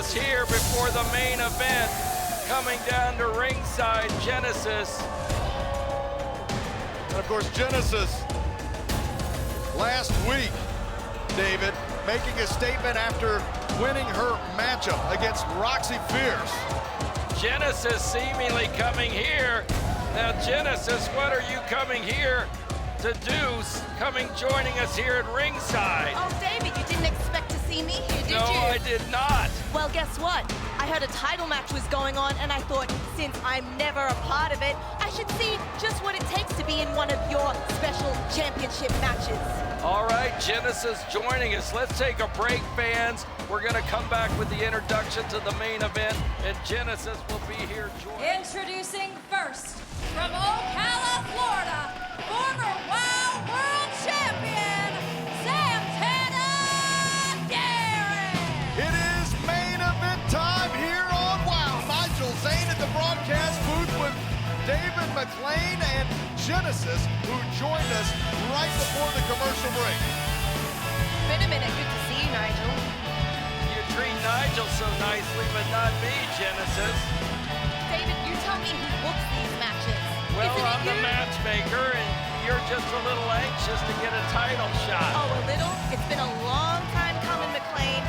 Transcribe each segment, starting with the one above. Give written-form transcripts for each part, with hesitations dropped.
moments here before the main event. Coming down to ringside, Genesis. And of course, Genesis, last week, David, making a statement after winning her matchup against Roxy Fierce. Genesis seemingly coming here. Now, Genesis, what are you coming here to do, joining us here at ringside? Oh, David, you didn't expect to see me here, did you? No, I did not. Well, guess what? I heard a title match was going on, and I thought, since I'm never a part of it, I should see just what it takes to be in one of your special championship matches. All right, Genesis joining us. Let's take a break, fans. We're going to come back with the introduction to the main event, and Genesis will be here joining. Introducing first, from Ocala, Florida, former WOW World Champion, Santana Garrett. It is main event time here on WOW. Nigel Zane at the broadcast booth with David McLean and Genesis, who joined us right before the commercial break. Been a minute. Good to see you, Nigel. You treat Nigel so nicely, but not me, Genesis. David, you tell me who books these matches. Well, Isn't it I'm the you? matchmaker, and you're just a little anxious to get a title shot. Oh, a little? It's been a long time coming, McLean.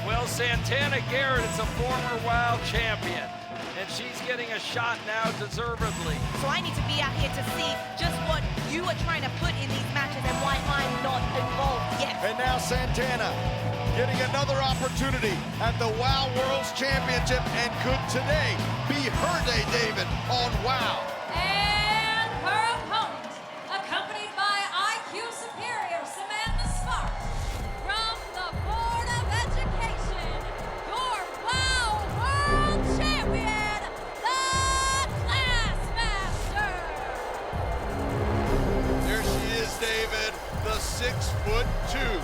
Well, Santana Garrett is a former WOW champion, and she's getting a shot now deservedly. So I need to be out here to see just what you are trying to put in these matches and why I'm not involved yet. And now Santana getting another opportunity at the WOW World's Championship. And could today be her day, David, on WOW? And her opponent, accompanied by IQ Superior Samantha Smart, from the Board of Education, your WOW World Champion, the Classmaster. There she is, David, the 6'2"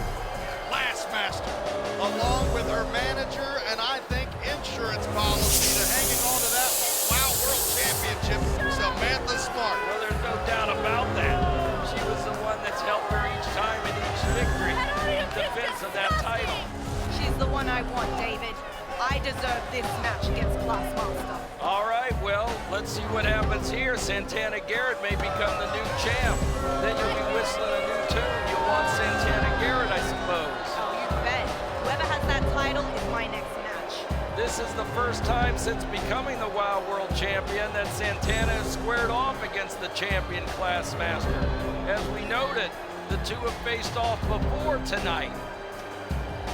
Classmaster, along with her manager and I think insurance policy to hanging on to that WOW World Championship, Samantha Smart. Well, there's no doubt about that. She was the one that's helped her each time in each victory in defense of that title. She's the one I want, David. I deserve this match against Classmaster. All right, well, let's see what happens here. Santana Garrett may become the new champ. Then you'll be whistling a new tune. You'll want Santana Garrett, I suppose. Oh, you bet. Whoever has that title is my next match. This is the first time since becoming the WOW World Champion that Santana has squared off against the champion Classmaster. As we noted, the two have faced off before tonight.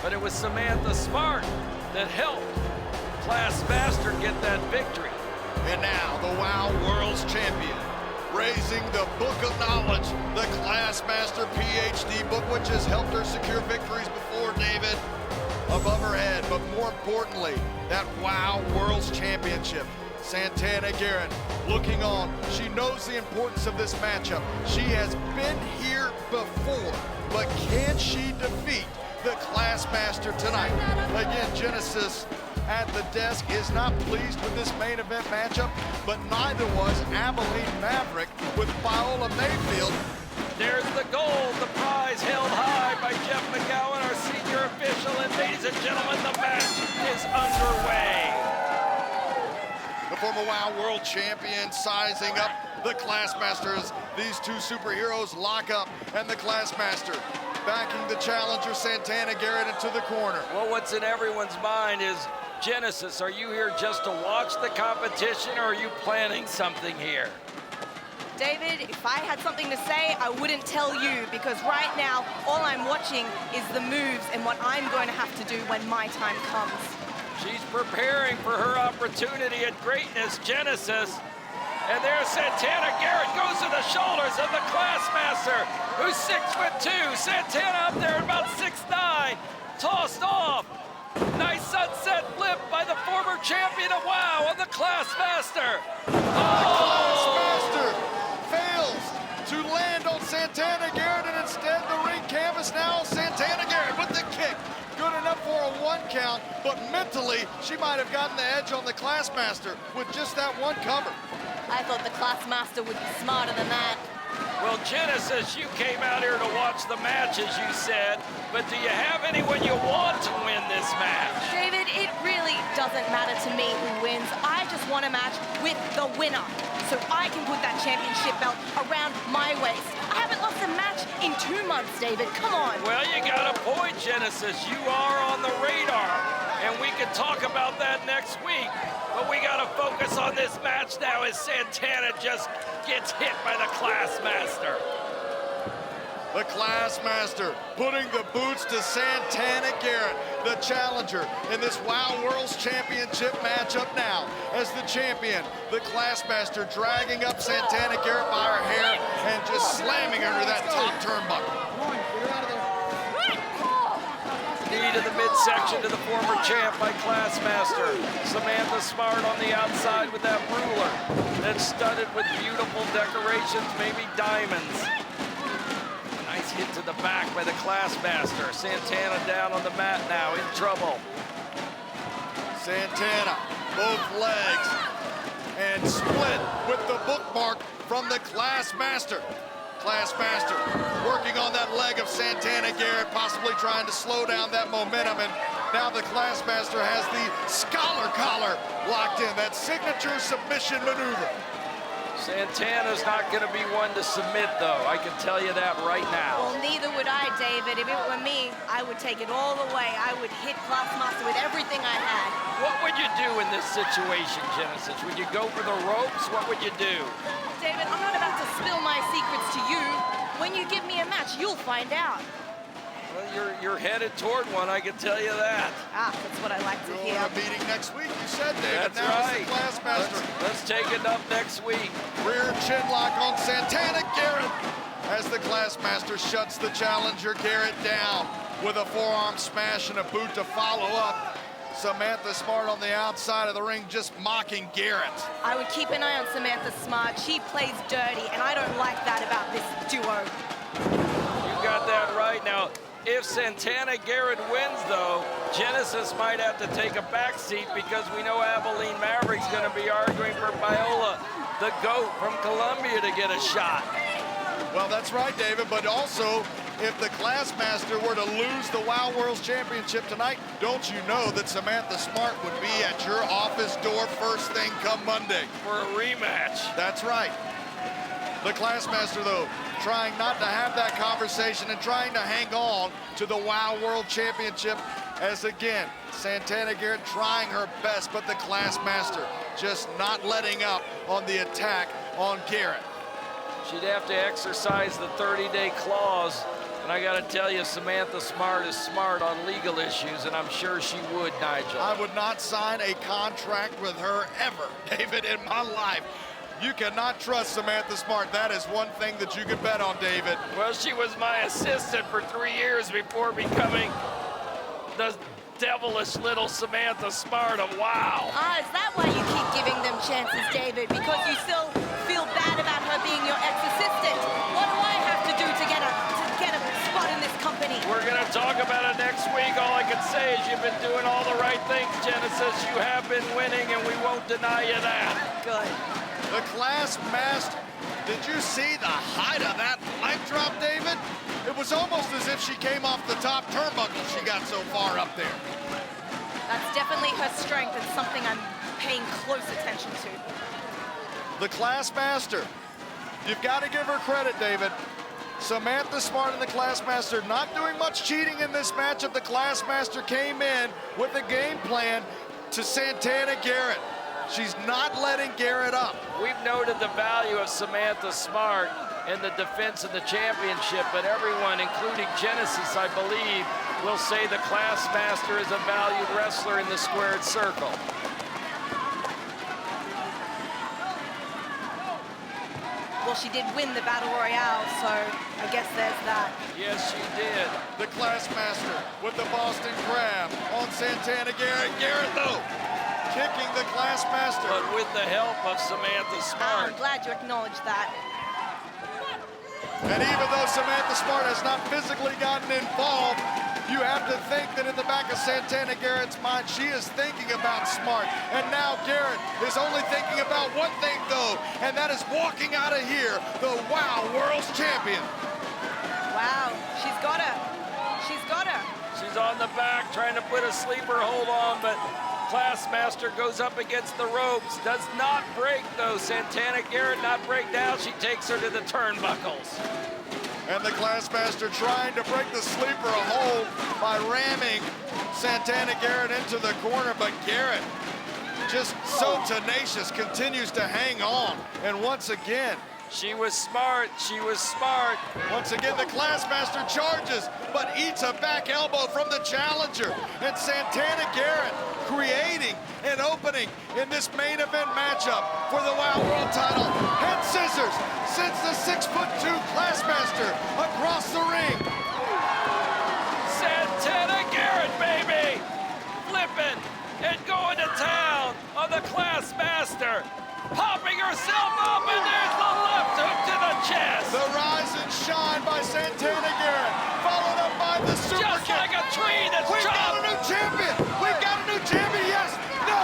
But it was Samantha Smart that helped Classmaster get that victory. And now the WOW World's Champion, raising the Book of Knowledge, the Classmaster PhD book, which has helped her secure victories before, David, above her head. But more importantly, that WOW World's Championship. Santana Garrett looking on. She knows the importance of this matchup. She has been here before, but can she defeat the Classmaster tonight? Again, Genesis at the desk is not pleased with this main event matchup, but neither was Abilene Maverick with Viola Mayfield. There's the gold, the prize held high by Jeff McGowan, our senior official. And ladies and gentlemen, the match is underway. The former WOW World Champion sizing up the Classmasters. These two superheroes lock up, and the Classmaster backing the challenger Santana Garrett into the corner. Well, what's in everyone's mind is, Genesis, are you here just to watch the competition, or are you planning something here? David, if I had something to say, I wouldn't tell you, because right now, all I'm watching is the moves and what I'm going to have to do when my time comes. She's preparing for her opportunity at greatness, Genesis. And there's Santana Garrett, goes to the shoulders of the Classmaster, who's 6'2". Santana up there at about 6'9", tossed off. Nice sunset flip by the former champion of WOW on the Classmaster. Classmaster fails to land on Santana Garrett, and instead the ring canvas now. Santana Garrett with the kick. Good enough for a 1 count, but mentally, she might have gotten the edge on the Classmaster with just that one cover. I thought the Classmaster would be smarter than that. Well, Genesis, you came out here to watch the match, as you said, but do you have anyone you want to win this match? David, it really doesn't matter to me who wins. I just want a match with the winner, so I can put that championship belt around my waist. I haven't lost a match in 2 months, David. Come on. Well, you got a point, Genesis. You are on the radar, and we can talk about that next week. But we got to focus on this match now as Santana just gets hit by the Classmaster. The Classmaster putting the boots to Santana Garrett, the challenger in this WOW World's Championship matchup now. As the champion, the Classmaster dragging up Santana Garrett by her hair and just slamming her to that top turnbuckle. Knee to the midsection to the former champ by Classmaster. Samantha Smart on the outside with that ruler that's studded with beautiful decorations, maybe diamonds. Nice hit to the back by the Classmaster. Santana down on the mat now, in trouble. Santana, both legs, and split with the bookmark from the Classmaster. Classmaster working on that leg of Santana Garrett, possibly trying to slow down that momentum, and now the Classmaster has the scholar collar locked in, that signature submission maneuver. Santana's not going to be one to submit, though. I can tell you that right now. Well, neither would I, David. If it were me, I would take it all the way. I would hit Classmaster with everything I had. What would you do in this situation, Genesis? Would you go for the ropes? What would you do? David, I'm not about to spill my secrets to you. When you give me a match, you'll find out. Well, you're headed toward one, I can tell you that. Ah, that's what I like to hear. A meeting next week, you said, David. That's now right. It's the Classmaster. Let's take it up next week. Rear chin lock on Santana Garrett as the Classmaster shuts the challenger Garrett down with a forearm smash and a boot to follow up. Samantha Smart on the outside of the ring just mocking Garrett. I would keep an eye on Samantha Smart. She plays dirty, and I don't like that about this duo. You got that right. Now, if Santana Garrett wins, though, Genesis might have to take a back seat because we know Abilene Maverick's going to be arguing for Viola, the GOAT from Colombia, to get a shot. Well, that's right, David, but also, if the Classmaster were to lose the WOW World's Championship tonight, don't you know that Samantha Smart would be at your office door first thing come Monday? For a rematch. That's right. The Classmaster, though, trying not to have that conversation and trying to hang on to the WOW World Championship as, again, Santana Garrett trying her best, but the Classmaster just not letting up on the attack on Garrett. She'd have to exercise the 30-day clause, and I got to tell you, Samantha Smart is smart on legal issues, and I'm sure she would, Nigel. I would not sign a contract with her ever, David, in my life. You cannot trust Samantha Smart. That is one thing that you can bet on, David. Well, she was my assistant for 3 years before becoming the devilish little Samantha Smart of WOW. Ah, is that why you keep giving them chances, David? Because you still feel bad about her being your ex-assistant? What do I have to do to get a spot in this company? We're going to talk about it next week. All I can say is you've been doing all the right things, Genesis. You have been winning, and we won't deny you that. Good. The Classmaster, did you see the height of that leg drop, David? It was almost as if she came off the top turnbuckle. She got so far up there. That's definitely her strength and something I'm paying close attention to. The Classmaster, you've got to give her credit, David. Samantha Smart and the Classmaster not doing much cheating in this matchup. The Classmaster came in with a game plan to Santana Garrett. She's not letting Garrett up. We've noted the value of Samantha Smart in the defense of the championship, but everyone, including Genesis, I believe, will say the Classmaster is a valued wrestler in the squared circle. Well, she did win the Battle Royale, so I guess there's that. Yes, she did. The Classmaster with the Boston Crab on Santana Garrett. Garrett, though, kicking the Classmaster. But with the help of Samantha Smart. I'm glad you acknowledged that. And even though Samantha Smart has not physically gotten involved, you have to think that in the back of Santana Garrett's mind, she is thinking about Smart. And now Garrett is only thinking about one thing, though, and that is walking out of here, the WOW World's Champion. Wow, she's got her. She's got her. She's She's on the back, trying to put a sleeper hold on, but Classmaster goes up against the ropes. Does not break, though. Santana Garrett not break down. She takes her to the turnbuckles. And the Classmaster trying to break the sleeper hold by ramming Santana Garrett into the corner, but Garrett, just so tenacious, continues to hang on. And once again, she was smart. She was smart. once again, the Classmaster charges, but eats a back elbow from the challenger. And Santana Garrett creating an opening in this main event matchup for the WOW World title. Head scissors sends the 6'2" Classmaster across the ring. Santana Garrett, baby! Flipping and going to town on the Classmaster. Popping herself up, and there's the left hook to the chest. The rise and shine by Santana Garrett, followed up by the super Just kick. like a tree that's We've got chopped. a new champion! We've got a new champion, yes! No!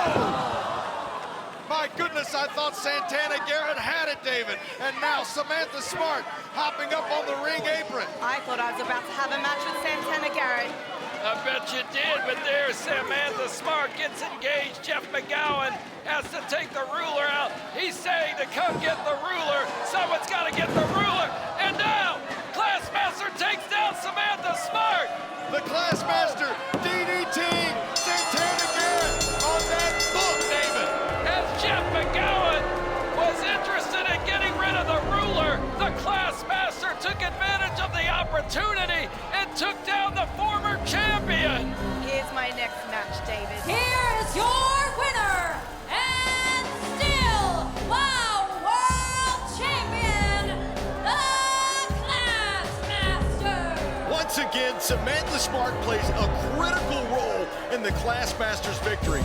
My goodness, I thought Santana Garrett had it, David. And now Samantha Smart hopping up on the ring apron. I thought I was about to have a match with Santana Garrett. I bet you did, but there's Samantha Smart gets engaged. Jeff McGowan has to take the ruler out. He's saying to come get the ruler. Someone's got to get the ruler. And now, Classmaster takes down Samantha Smart. The Classmaster DDTing Santana Garrett on that book, David. As Jeff McGowan was interested in getting rid of the ruler, the Classmaster took advantage of the opportunity and took down the former champion. Here's my next match, David. Here is your winner, and still WOW World Champion, the Classmaster. Once again, Samantha Smart plays a critical role in the Classmaster's victory.